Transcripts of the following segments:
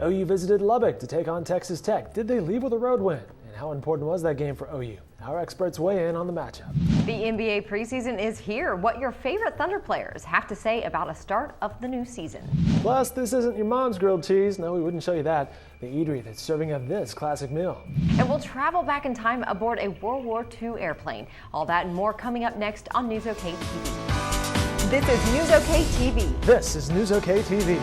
OU visited Lubbock to take on Texas Tech. Did they leave with a road win? And how important was that game for OU? Our experts weigh in on the matchup. The NBA preseason is here. What your favorite Thunder players have to say about a start of the new season. Plus, this isn't your mom's grilled cheese. No, we wouldn't show you that. The eatery that's serving up this classic meal. And we'll travel back in time aboard a World War II airplane. All that and more coming up next on NewsOK TV. This is NewsOK TV. This is NewsOK TV.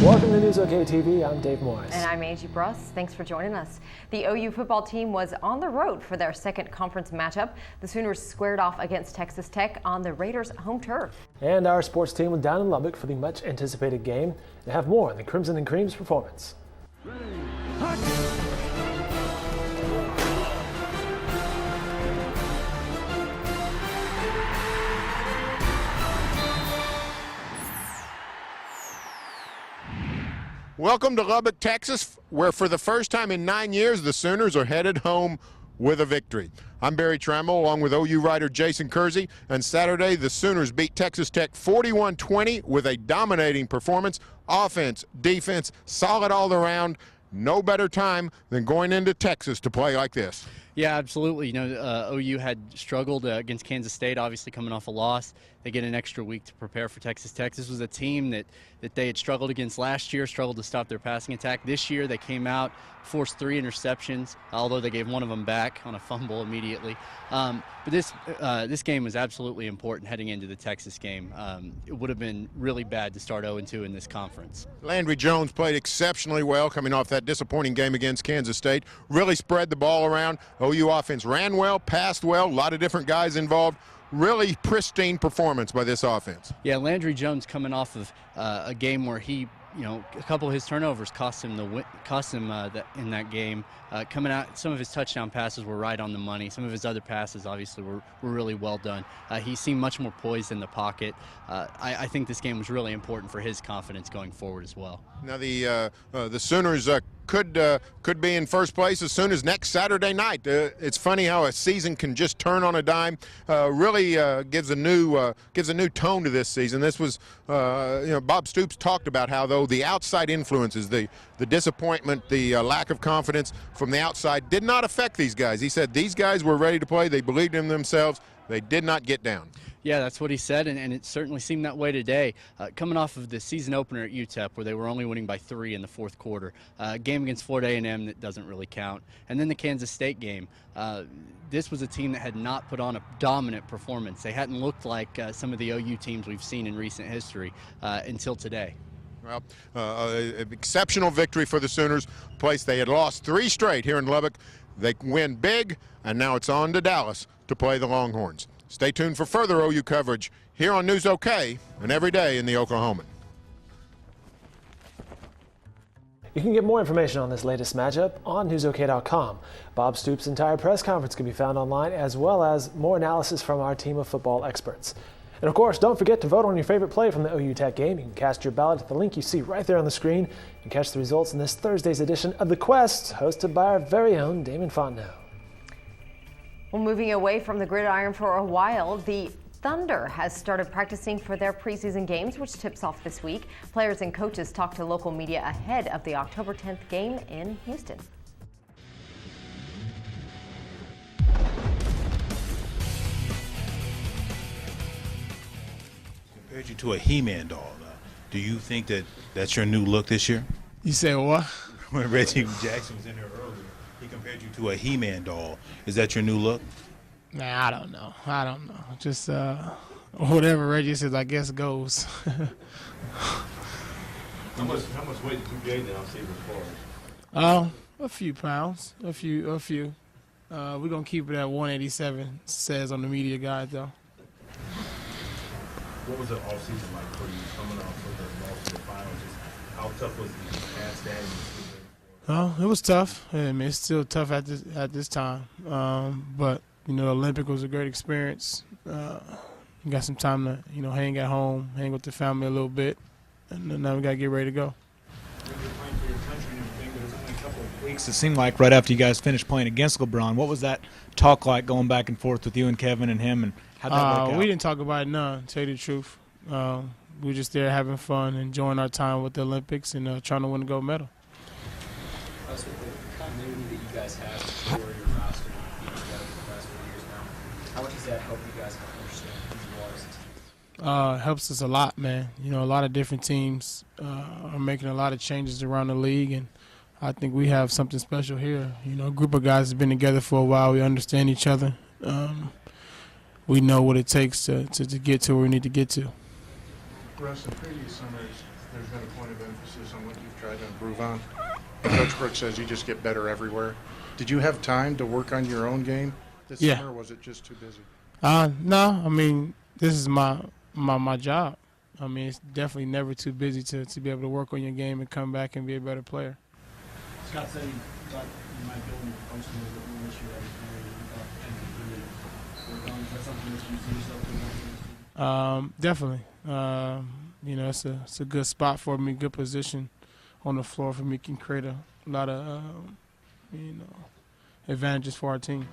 Welcome to NewsOK TV. I'm Dave Morris. And I'm Angie Bruss. Thanks for joining us. The OU football team was on the road for their second conference matchup. The Sooners squared off against Texas Tech on the Raiders' home turf. And our sports team was down in Lubbock for the much anticipated game. They have more on the Crimson and Cream's performance. Welcome to Lubbock, Texas, where for the first time in 9 years, the Sooners are headed home with a victory. I'm Barry Trammell, along with OU writer Jason Kersey, and Saturday, the Sooners beat Texas Tech 41-20 with a dominating performance. Offense, defense, solid all around. No better time than going into Texas to play like this. Yeah, absolutely. You know, OU had struggled against Kansas State, obviously coming off a loss. They get an extra week to prepare for Texas Tech. This was a team that they had struggled against last year, struggled to stop their passing attack. This year they came out, forced 3 interceptions, although they gave one of them back on a fumble immediately. But this game was absolutely important heading into the Texas game. It would have been really bad to start 0-2 in this conference. Landry Jones played exceptionally well coming off that disappointing game against Kansas State. Really spread the ball around. OU offense ran well, passed well, a lot of different guys involved. Really pristine performance by this offense. Yeah, Landry Jones coming off of a game where he, a couple of his turnovers cost him in that game. Coming out, some of his touchdown passes were right on the money. Some of his other passes, obviously, were really well done. He seemed much more poised in the pocket. I think this game was really important for his confidence going forward as well. Now the Sooners could be in first place as soon as next Saturday night. It's funny how a season can just turn on a dime. Really gives a new tone to this season. This was Bob Stoops talked about how though the outside influences, the disappointment, the lack of confidence from the outside did not affect these guys. He said these guys were ready to play. They believed in themselves. They did not get down. Yeah, that's what he said, and it certainly seemed that way today. Coming off of the season opener at UTEP, where they were only winning by 3 in the fourth quarter, game against Florida A&M that doesn't really count, and then the Kansas State game. This was a team that had not put on a dominant performance. They hadn't looked like some of the OU teams we've seen in recent history until today. Well, an exceptional victory for the Sooners. Place they had lost 3 straight here in Lubbock. They win big, and now it's on to Dallas to play the Longhorns. Stay tuned for further OU coverage here on NewsOK and every day in the Oklahoman. You can get more information on this latest matchup on NewsOK.com. Bob Stoops' entire press conference can be found online, as well as more analysis from our team of football experts. And of course, don't forget to vote on your favorite play from the OU Tech game. You can cast your ballot at the link you see right there on the screen and catch the results in this Thursday's edition of The Quest, hosted by our very own Damon Fontenot. Well, moving away from the gridiron for a while, the Thunder has started practicing for their preseason games, which tips off this week. Players and coaches talk to local media ahead of the October 10th game in Houston. Compared you to a He-Man doll. Do you think that that's your new look this year? You say what? When Reggie Jackson was in there earlier, he compared you to a He-Man doll. Is that your new look? Nah, I don't know. Just whatever Reggie says, I guess goes. How much weight did you gain now, Steve, before? A few pounds. A few. We're gonna keep it at 187. Says on the media guide though. What was the offseason like for you coming off of the loss to the finals? How tough was the past that? Oh, it was tough. I mean, it's still tough at this time. But the Olympic was a great experience. You got some time to hang at home, hang with the family a little bit, and now we got to get ready to go. You're playing for your country and everything, but there's only a couple of weeks, it seemed like, right after you guys finished playing against LeBron. What was that talk like going back and forth with you and Kevin and him, and how'd that work out? We didn't talk about it none, to tell you the truth. We were just there having fun, enjoying our time with the Olympics, and trying to win a gold medal. With the continuity that you guys have for your roster being together for the last 4 years now, how much does that help you guys understand who you are as a team? Helps us a lot, man. You know, a lot of different teams are making a lot of changes around the league, and I think we have something special here. You know, a group of guys have been together for a while. We understand each other. We know what it takes to get to where we need to get to. Russ, in previous summers, there's been a point of emphasis on what you've tried to improve on. Coach Brooks says you just get better everywhere. Did you have time to work on your own game this summer, or was it just too busy? No, I mean, this is my job. I mean, it's definitely never too busy to be able to work on your game and come back and be a better player. Scott said he thought you might go into function a little bit more this year as a player. You thought you could really work on. Is that something that you see yourself doing? Definitely. You know, it's a good spot for me, good position on the floor for me, can create a lot of advantages for our team.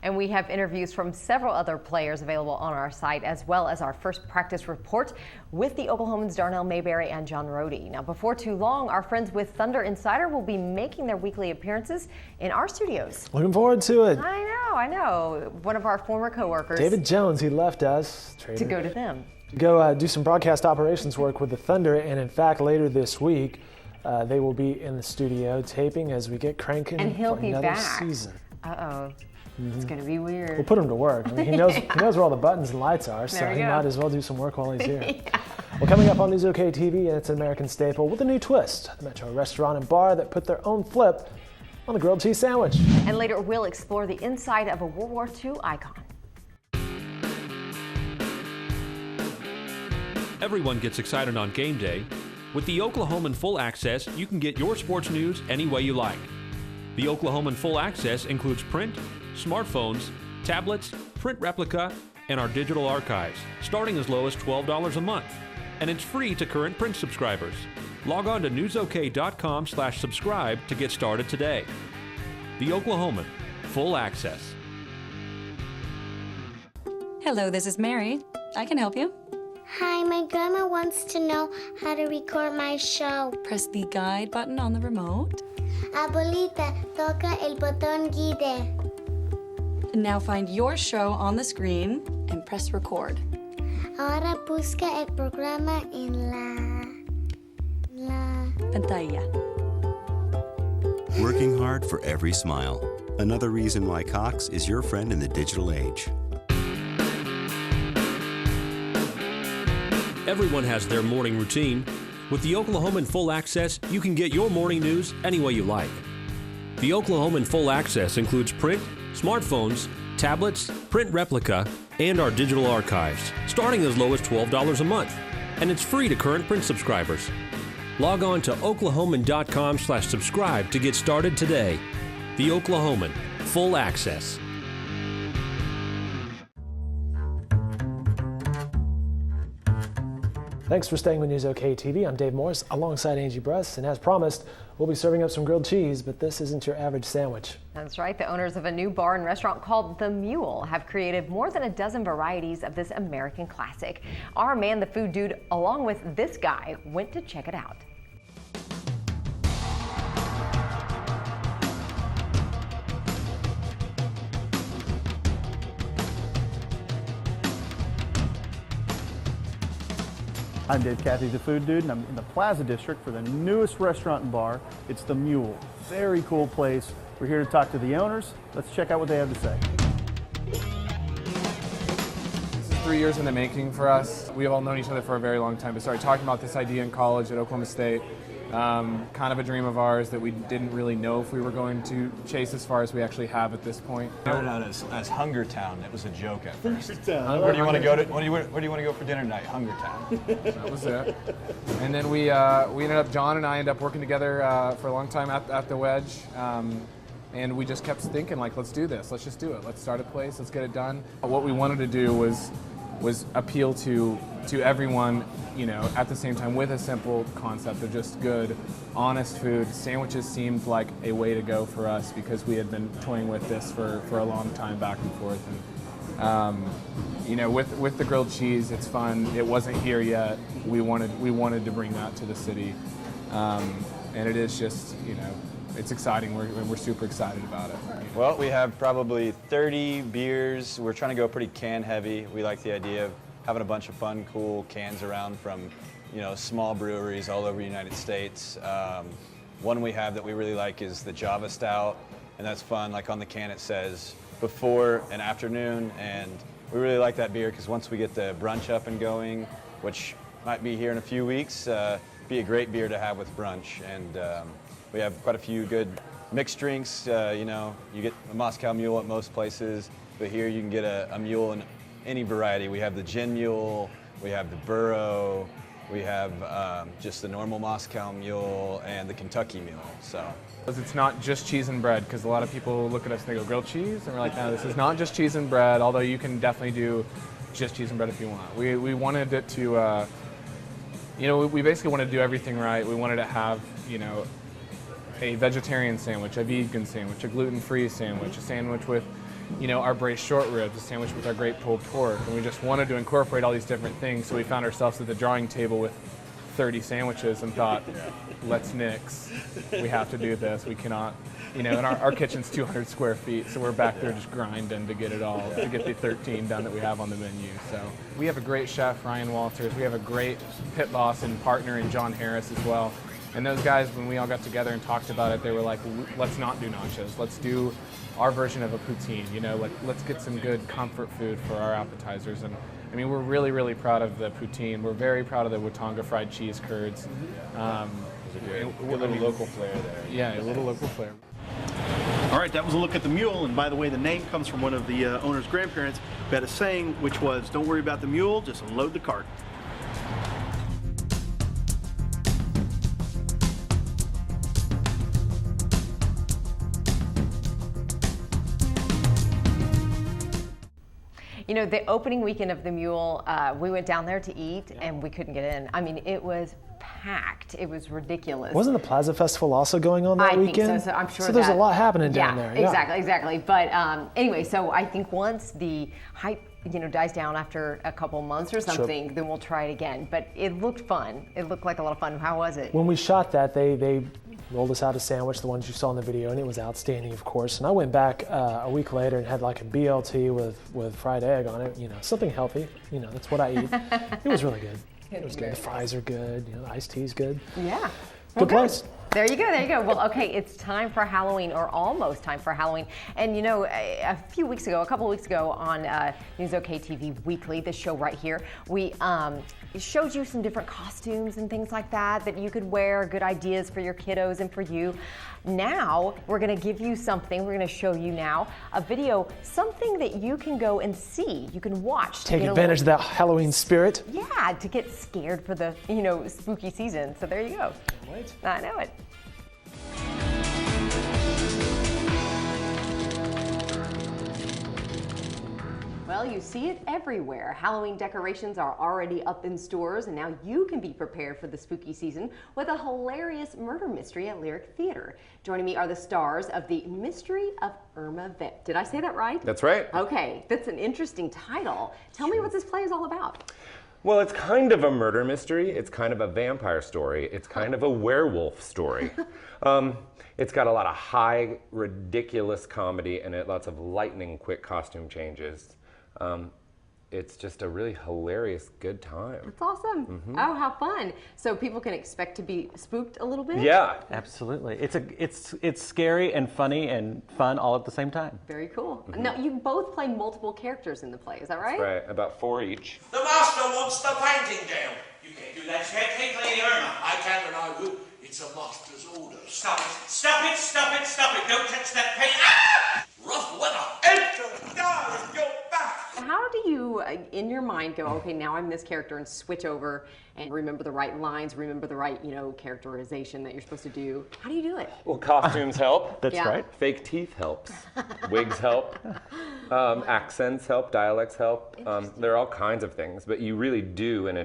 And we have interviews from several other players available on our site, as well as our first practice report with the Oklahomans Darnell Mayberry and John Rohde. Now, before too long, our friends with Thunder Insider will be making their weekly appearances in our studios. Looking forward to it. I know. One of our former coworkers. David Jones, he left us. To go to them. Go do some broadcast operations work with the Thunder, and in fact, later this week, they will be in the studio taping as we get cranking and he'll for be another back. season. It's going to be weird. We'll put him to work. I mean, he knows where all the buttons and lights are, so he might as well do some work while he's here. Yeah. Well, coming up on NewsOK TV, it's an American staple with a new twist. The Metro restaurant and bar that put their own flip on the grilled cheese sandwich. And later, we'll explore the inside of a World War II icon. Everyone gets excited on game day. With the Oklahoman Full Access, you can get your sports news any way you like. The Oklahoman Full Access includes print, smartphones, tablets, print replica, and our digital archives, starting as low as $12 a month. And it's free to current print subscribers. Log on to newsok.com/subscribe to get started today. The Oklahoman Full Access. Hello, this is Mary. I can help you. Hi, my grandma wants to know how to record my show. Press the guide button on the remote. Abuelita, toca el botón guide. Now find your show on the screen and press record. Ahora busca el programa en la pantalla. Working hard for every smile. Another reason why Cox is your friend in the digital age. Everyone has their morning routine. With the Oklahoman Full Access, you can get your morning news any way you like. The Oklahoman Full Access includes print, smartphones, tablets, print replica, and our digital archives, starting as low as $12 a month. And it's free to current print subscribers. Log on to oklahoman.com/subscribe to get started today. The Oklahoman Full Access. Thanks for staying with NewsOK TV. I'm Dave Morris alongside Angie Bress, and as promised, we'll be serving up some grilled cheese, but this isn't your average sandwich. That's right. The owners of a new bar and restaurant called The Mule have created more than a dozen varieties of this American classic. Our man, the food dude, along with this guy, went to check it out. I'm Dave Cathy, the Food Dude, and I'm in the Plaza District for the newest restaurant and bar. It's The Mule. Very cool place. We're here to talk to the owners. Let's check out what they have to say. This is 3 years in the making for us. We have all known each other for a very long time. We started talking about this idea in college at Oklahoma State. Kind of a dream of ours that we didn't really know if we were going to chase as far as we actually have at this point. Started out as Hunger Town. It was a joke at first. Where do you want to go to? Where do you want to go for dinner tonight? Hunger Town. That was it. And then we ended up, John and I ended up working together for a long time at the Wedge. And we just kept thinking, like, let's do this. Let's just do it. Let's start a place. Let's get it done. What we wanted to do was was appeal to everyone, you know, at the same time with a simple concept of just good, honest food. Sandwiches seemed like a way to go for us because we had been toying with this for a long time back and forth. And you know, with the grilled cheese, it's fun. It wasn't here yet. We wanted to bring that to the city, and it is just, you know, it's exciting. We're super excited about it. Well, we have probably 30 beers. We're trying to go pretty can heavy. We like the idea of having a bunch of fun, cool cans around from, you know, small breweries all over the United States. One we have that we really like is the Java Stout, and that's fun. Like on the can it says before and afternoon, and we really like that beer because once we get the brunch up and going, which might be here in a few weeks, be a great beer to have with brunch. And we have quite a few good mixed drinks. You know, you get a Moscow Mule at most places, but here you can get a mule in any variety. We have the gin mule, we have the burro, we have just the normal Moscow Mule and the Kentucky Mule. So it's not just cheese and bread, because a lot of people look at us and they go, grilled cheese? And we're like, no, this is not just cheese and bread, although you can definitely do just cheese and bread if you want. We wanted it to, you know, we basically wanted to do everything right. We wanted to have, you know, a vegetarian sandwich, a vegan sandwich, a gluten-free sandwich, a sandwich with, you know, our braised short ribs, a sandwich with our great pulled pork. And we just wanted to incorporate all these different things, so we found ourselves at the drawing table with 30 sandwiches and thought, let's nix. We have to do this. We cannot, you know, and our kitchen's 200 square feet, so we're back there just grinding to get it all, to get the 13 done that we have on the menu. So we have a great chef, Ryan Walters. We have a great pit boss and partner in John Harris as well. And those guys, when we all got together and talked about it, they were like, let's not do nachos. Let's do our version of a poutine, you know, like let's get some good comfort food for our appetizers. And I mean, we're really, really proud of the poutine. We're very proud of the Watanga fried cheese curds. Good little local flair there. Yeah, a little local flair. All right, that was a look at the mule, and by the way, the name comes from one of the owner's grandparents who had a saying, which was, don't worry about the mule, just unload the cart. You know, the opening weekend of the Mule, we went down there to eat, and we couldn't get in. I mean, it was packed. It was ridiculous. Wasn't the Plaza Festival also going on that weekend? I think so. I'm sure so there's a lot happening down there. Yeah, exactly. But anyway, so I think once the hype, you know, dies down after a couple months or something, then we'll try it again. But it looked fun. It looked like a lot of fun. How was it? When we shot that, they rolled us out a sandwich, the ones you saw in the video, and it was outstanding, of course. And I went back a week later and had like a BLT with fried egg on it, you know, something healthy. You know, that's what I eat. It was really good. It was good. The fries are good. You know, the iced tea's good. Yeah. Good place. There you go. Well, okay, it's time for Halloween, or almost time for Halloween. And you know, a couple of weeks ago on NewsOK TV Weekly, this show right here, we showed you some different costumes and things like that you could wear, good ideas for your kiddos and for you. Now, we're gonna give you something, we're gonna show you now a video, something that you can go and see, you can watch. Take advantage of that Halloween spirit. Yeah, to get scared for the, you know, spooky season. So there you go. Wait. I know it. Well, you see it everywhere. Halloween decorations are already up in stores, and now you can be prepared for the spooky season with a hilarious murder mystery at Lyric Theater. Joining me are the stars of The Mystery of Irma Vep. Did I say that right? That's right. Okay, that's an interesting title. Tell me what this play is all about. Well, it's kind of a murder mystery. It's kind of a vampire story. It's kind of a werewolf story. It's got a lot of high, ridiculous comedy in it, lots of lightning quick costume changes. It's just a really hilarious, good time. That's awesome. Mm-hmm. Oh, how fun. So people can expect to be spooked a little bit? Yeah. Absolutely. It's scary and funny and fun all at the same time. Very cool. Mm-hmm. Now, you both play multiple characters in the play, is that right? That's right, about 4 each. The master wants the painting down. You can't do that, Chad. Take Lady Irma. I can and I will. It's a master's order. Stop it. Stop it, stop it, stop it. Don't touch that paint. Ah! Rough weather. Enter. Die. You're back. How do you, in your mind go, okay, now I'm this character, and switch over and remember the right lines, remember the right, characterization that you're supposed to do? How do you do it? Well, costumes help. That's right. Fake teeth helps. Wigs help. Accents help. Dialects help. There are all kinds of things, but you really do in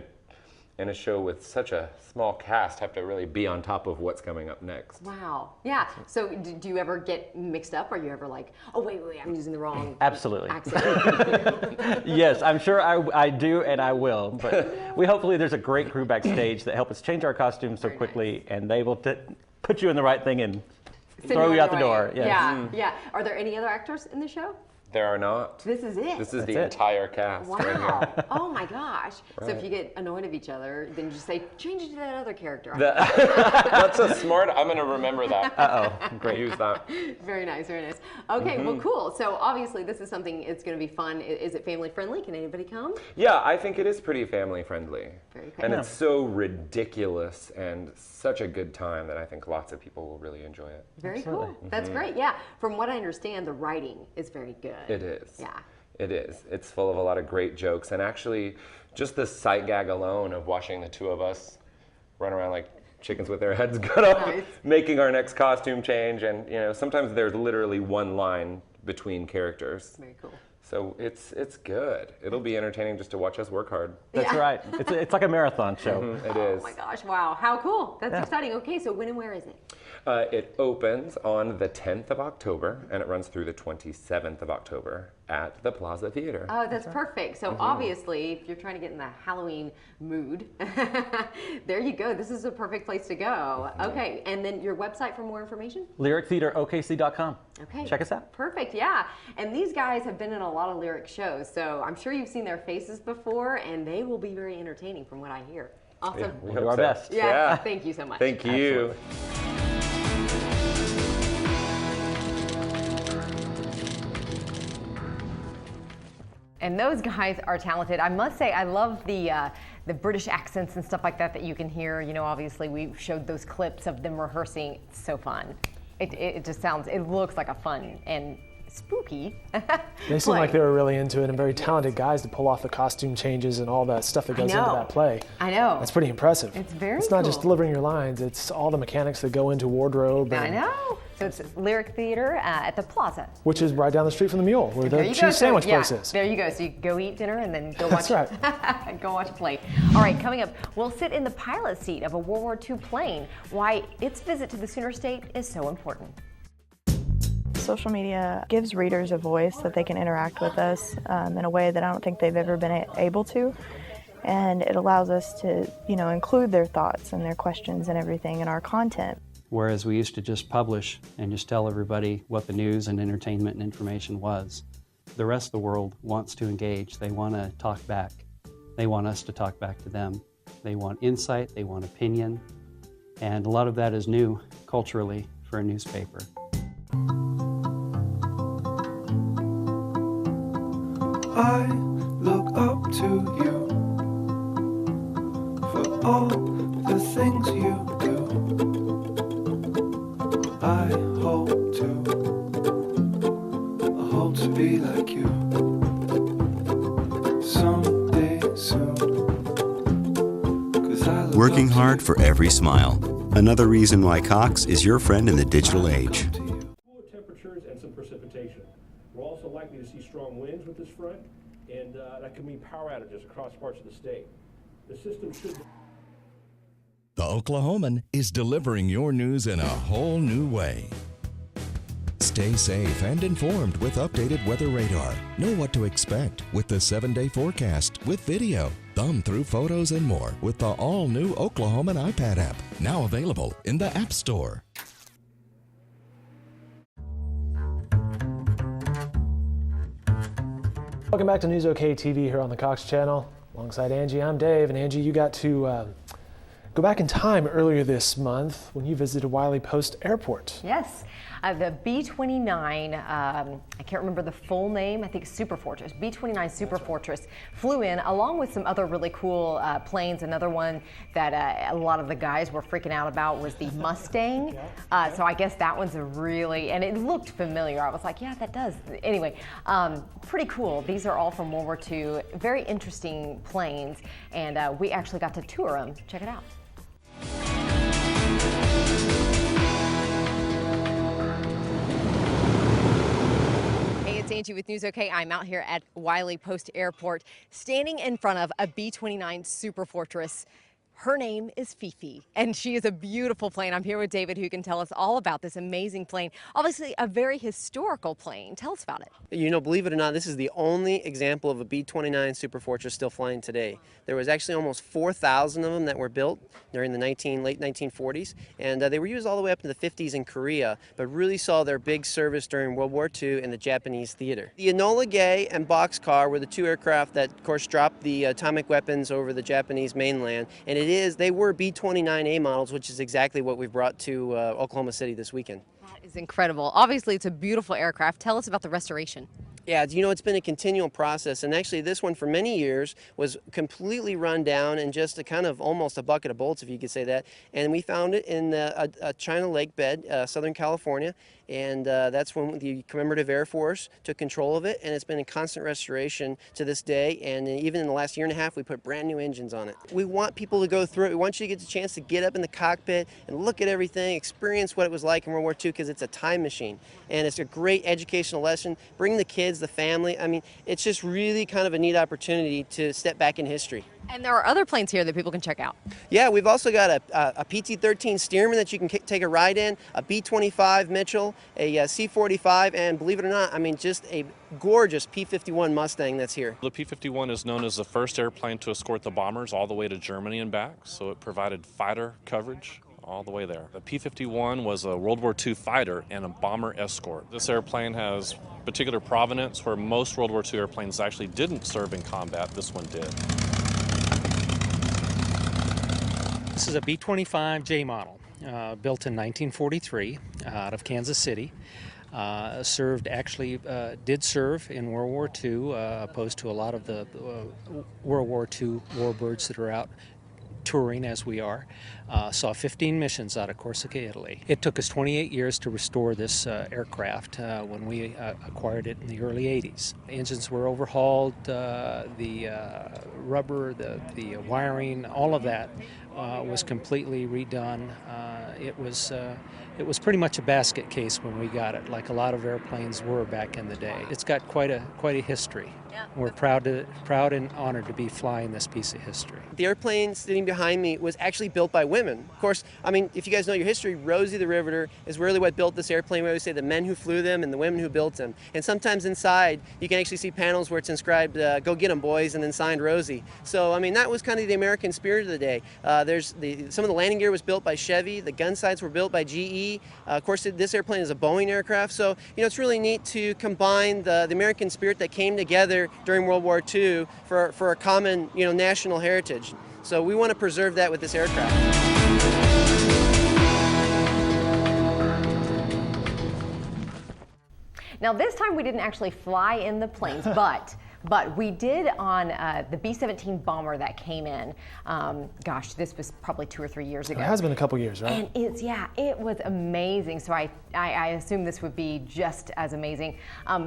a show with such a small cast have to really be on top of what's coming up next. Wow. Yeah. So do you ever get mixed up? Are you ever like, oh, wait, I'm using the wrong Absolutely. accent? Yes, I'm sure I do, and I will. But hopefully there's a great crew backstage that help us change our costumes so quickly, and they will put you in the right thing and throw you out the door. Yes. Yeah. Yeah. Are there any other actors in the show? There are not. This is it. This is the entire cast. Wow. Right here. Oh my gosh. Right. So if you get annoyed of each other, then you just say, change it to that other character. That's a smart, I'm going to remember that. Uh-oh. Great. Use that. Very nice, very nice. Okay, well, cool. So obviously this is something, it's going to be fun. Is it family friendly? Can anybody come? Yeah, I think it is pretty family friendly. Very cool. And it's so ridiculous and such a good time that I think lots of people will really enjoy it. Very cool. That's great. Yeah. From what I understand, the writing is very good. It is. Yeah. It is. It's full of a lot of great jokes. And actually, just the sight gag alone of watching the two of us run around like chickens with their heads cut off, making our next costume change. And, sometimes there's literally one line between characters. Very cool. So it's good. It'll be entertaining just to watch us work hard. That's right. It's like a marathon show. It is. Oh my gosh, wow. How cool. That's exciting. Okay, so when and where is it? It opens on the 10th of October, and it runs through the 27th of October at the Plaza Theater. Oh, that's perfect. So obviously, if you're trying to get in the Halloween mood, there you go. This is a perfect place to go. Okay, and then your website for more information? LyricTheaterOKC.com. Okay. Check us out. Perfect, yeah. And these guys have been in a lot of lyric shows, so I'm sure you've seen their faces before, and they will be very entertaining from what I hear. Awesome. Yeah, We'll do our best. Yeah, thank you so much. Thank you. Absolutely. And those guys are talented. I must say, I love the British accents and stuff like that you can hear. Obviously we showed those clips of them rehearsing. It's so fun. It just it looks like a fun and spooky They seem like they were really into it and very talented guys to pull off the costume changes and all that stuff that goes into that play. I know. That's pretty impressive. It's very It's not just delivering your lines, it's all the mechanics that go into wardrobe. I know. So it's Lyric Theater at the Plaza. Which is right down the street from the Mule, where the cheese sandwich place is. There you go. So you go eat dinner and then go watch. That's right. Go watch a play. All right, coming up, we'll sit in the pilot seat of a World War II plane. Why its visit to the Sooner State is so important. Social media gives readers a voice that they can interact with us in a way that I don't think they've ever been able to. And it allows us to, include their thoughts and their questions and everything in our content. Whereas we used to just publish and just tell everybody what the news and entertainment and information was. The rest of the world wants to engage. They want to talk back. They want us to talk back to them. They want insight, they want opinion, and a lot of that is new culturally for a newspaper. I look up to you for all the things you do. I hope to be like you someday soon. Working hard for every smile. Another reason why Cox is your friend in the digital age. Cooler temperatures and some precipitation. We're also likely to see strong winds with this front, and that could mean power outages across parts of the state. The system should... The Oklahoman is delivering your news in a whole new way. Stay safe and informed with updated weather radar. Know what to expect with the 7-day forecast with video. Thumb through photos and more with the all-new Oklahoman iPad app, now available in the App Store. Welcome back to NewsOK TV here on the Cox channel. Alongside Angie, I'm Dave. And Angie, you got to Go back in time earlier this month when you visited Wiley Post Airport. Yes. The B-29, I can't remember the full name, I think Super Fortress, B-29 Super Fortress flew in along with some other really cool planes. Another one that a lot of the guys were freaking out about was the Mustang. So I guess that one's a really, and it looked familiar. I was like, yeah, that does. Anyway, pretty cool. These are all from World War II. Very interesting planes, and we actually got to tour them. Check it out. It's Angie with NewsOK. I'm out here at Wiley Post Airport, standing in front of a B-29 Super Fortress. Her name is Fifi, and she is a beautiful plane. I'm here with David, who can tell us all about this amazing plane. Obviously, a very historical plane. Tell us about it. You know, believe it or not, this is the only example of a B-29 Super Fortress still flying today. There was actually almost 4,000 of them that were built during the late 1940s, and they were used all the way up to the 50s in Korea, but really saw their big service during World War II in the Japanese theater. The Enola Gay and Boxcar were the two aircraft that, of course, dropped the atomic weapons over the Japanese mainland, and they were B-29A models, which is exactly what we've brought to Oklahoma City this weekend. That is incredible. Obviously, it's a beautiful aircraft. Tell us about the restoration. Yeah, you know, it's been a continual process, and actually this one for many years was completely run down and just a kind of almost a bucket of bolts, if you could say that. And we found it in a China Lake bed, Southern California, and that's when the Commemorative Air Force took control of it, and it's been in constant restoration to this day. And even in the last year and a half, we put brand new engines on it. We want people to go through it. We want you to get the chance to get up in the cockpit and look at everything, experience what it was like in World War II, because it's a time machine, and it's a great educational lesson. Bring the kids, the family. I mean, it's just really kind of a neat opportunity to step back in history. And there are other planes here that people can check out. Yeah, we've also got a PT-13 Stearman that you can take a ride in, a B-25 Mitchell, a C-45, and believe it or not, I mean, just a gorgeous P-51 Mustang that's here. The P-51 is known as the first airplane to escort the bombers all the way to Germany and back, so it provided fighter coverage all the way there. The P-51 was a World War II fighter and a bomber escort. This airplane has particular provenance where most World War II airplanes actually didn't serve in combat. This one did. This is a B-25J model, built in 1943 out of Kansas City. Did serve in World War II, opposed to a lot of the World War II warbirds that are out touring as we are. Saw 15 missions out of Corsica, Italy. It took us 28 years to restore this aircraft when we acquired it in the early 80s. Engines were overhauled, the rubber, the wiring, all of that was completely redone. It was pretty much a basket case when we got it, like a lot of airplanes were back in the day. It's got quite a history. Yeah. We're proud and honored to be flying this piece of history. The airplane sitting behind me was actually built by women. Of course, I mean, if you guys know your history, Rosie the Riveter is really what built this airplane. We always say the men who flew them and the women who built them. And sometimes inside, you can actually see panels where it's inscribed, "Go get 'em, boys," and then signed Rosie. So, I mean, that was kind of the American spirit of the day. Some of the landing gear was built by Chevy. The gun sights were built by GE. Of course, this airplane is a Boeing aircraft. So, you know, it's really neat to combine the American spirit that came together during World War II for a common, you know, national heritage. So we want to preserve that with this aircraft. Now this time we didn't actually fly in the planes, but we did on the B-17 bomber that came in. Gosh, this was probably 2 or 3 years ago. It has been a couple years, right? And it was amazing. So I assume this would be just as amazing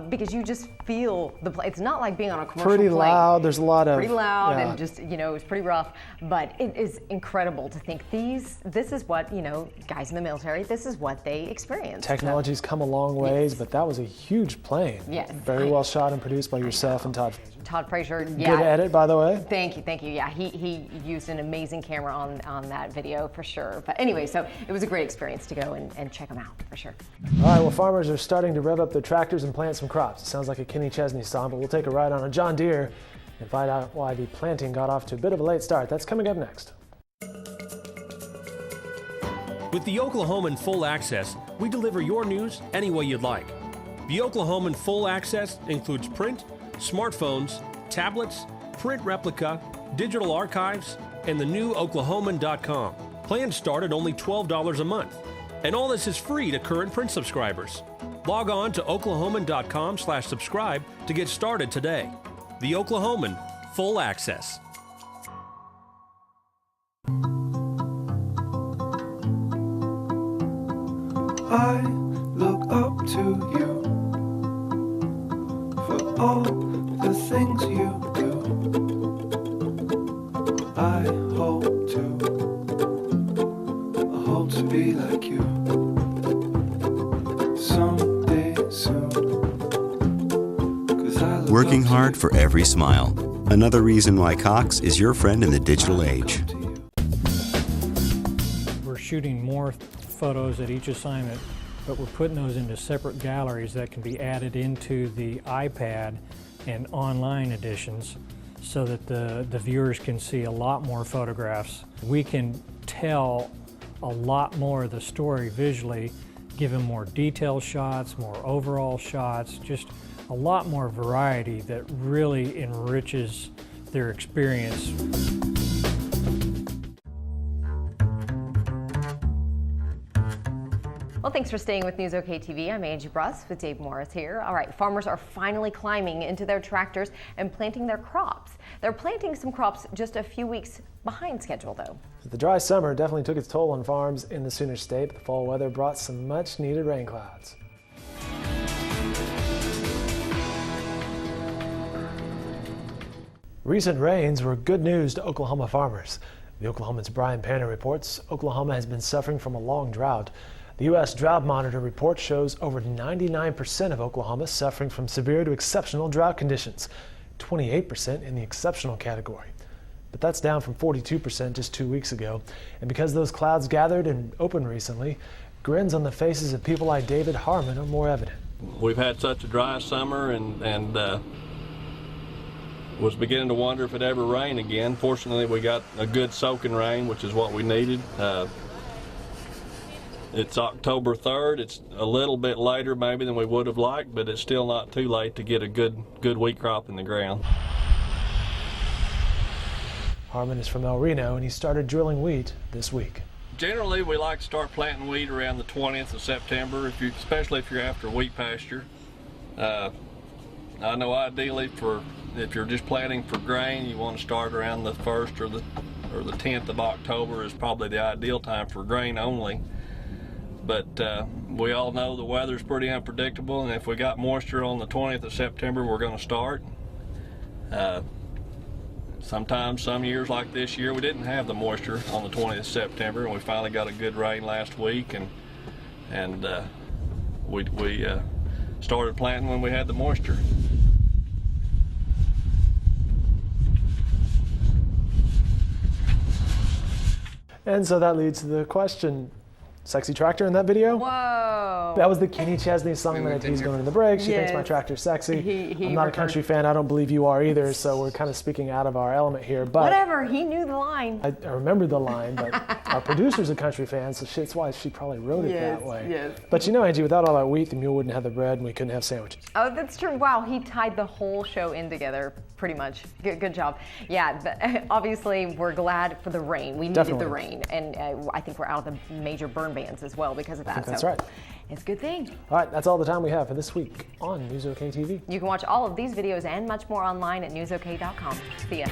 because you just feel the plane. It's not like being on a commercial pretty plane. Loud. There's a lot of pretty loud yeah. and just, you know, it's pretty rough. But it is incredible to think this is what, you know, guys in the military, this is what they experience. Technology's come a long ways, but that was a huge plane. Yes. Very well shot and produced by yourself and Todd Frazier. Yeah. Good edit, by the way. Thank you. Yeah, he used an amazing camera on that video for sure. But anyway, so it was a great experience to go and check them out for sure. All right, well, farmers are starting to rev up their tractors and plant some crops. It sounds like a Kenny Chesney song, but we'll take a ride on a John Deere and find out why the planting got off to a bit of a late start. That's coming up next. With the Oklahoman Full Access, we deliver your news any way you'd like. The Oklahoman Full Access includes print, smartphones, tablets, print replica, digital archives, and the new Oklahoman.com. Plans start at only $12 a month. And all this is free to current print subscribers. Log on to oklahoman.com/subscribe to get started today. The Oklahoman, full access. I look up to you for all the things you do. I hope to be like you someday soon. 'Cause I look Working up to hard for every smile. Another reason why Cox is your friend in the digital age. We're shooting more photos at each assignment, but we're putting those into separate galleries that can be added into the iPad and online editions so that the viewers can see a lot more photographs. We can tell a lot more of the story visually, give them more detailed shots, more overall shots, just a lot more variety that really enriches their experience. Well, thanks for staying with NewsOK TV. I'm Angie Bruss with Dave Morris here. All right, farmers are finally climbing into their tractors and planting their crops. They're planting some crops just a few weeks behind schedule, though. The dry summer definitely took its toll on farms in the Sooner State, but the fall weather brought some much-needed rain clouds. Recent rains were good news to Oklahoma farmers. The Oklahoman's Brian Panner reports Oklahoma has been suffering from a long drought. The U.S. Drought Monitor report shows over 99% of Oklahoma suffering from severe to exceptional drought conditions, 28% in the exceptional category. But that's down from 42% just 2 weeks ago. And because those clouds gathered and opened recently, grins on the faces of people like David Harmon are more evident. We've had such a dry summer and was beginning to wonder if it'd ever rain again. Fortunately, we got a good soaking rain, which is what we needed. It's October 3rd. It's a little bit later maybe than we would have liked, but it's still not too late to get a good wheat crop in the ground. Harmon is from El Reno, and he started drilling wheat this week. Generally, we like to start planting wheat around the 20th of September, especially if you're after wheat pasture. I know ideally if you're just planting for grain, you want to start around the 1st or the 10th of October is probably the ideal time for grain only. But we all know the weather's pretty unpredictable, and if we got moisture on the 20th of September, we're going to start. Sometimes, some years like this year, we didn't have the moisture on the 20th of September, and we finally got a good rain last week, and we started planting when we had the moisture. And so that leads to the question, sexy tractor in that video? Whoa. That was the Kenny Chesney song that he's going to the break. She thinks my Yes. tractor's sexy. He I'm not a referred- country fan. I don't believe you are either, so we're kind of speaking out of our element here. But Whatever, he knew the line. I remember the line, but our producer's a country fan, so that's why she probably wrote it Yes, that way. yes. But you know, Angie, without all that wheat, the mule wouldn't have the bread and we couldn't have sandwiches. Oh, that's true. Wow, he tied the whole show in together, pretty much. Good job. Yeah, obviously, we're glad for the rain. We needed Definitely. the rain, and I think we're out of the major burn bans as well because of that. That's so right. It's a good thing. All right, that's all the time we have for this week on NewsOK TV. You can watch all of these videos and much more online at newsok.com. See ya.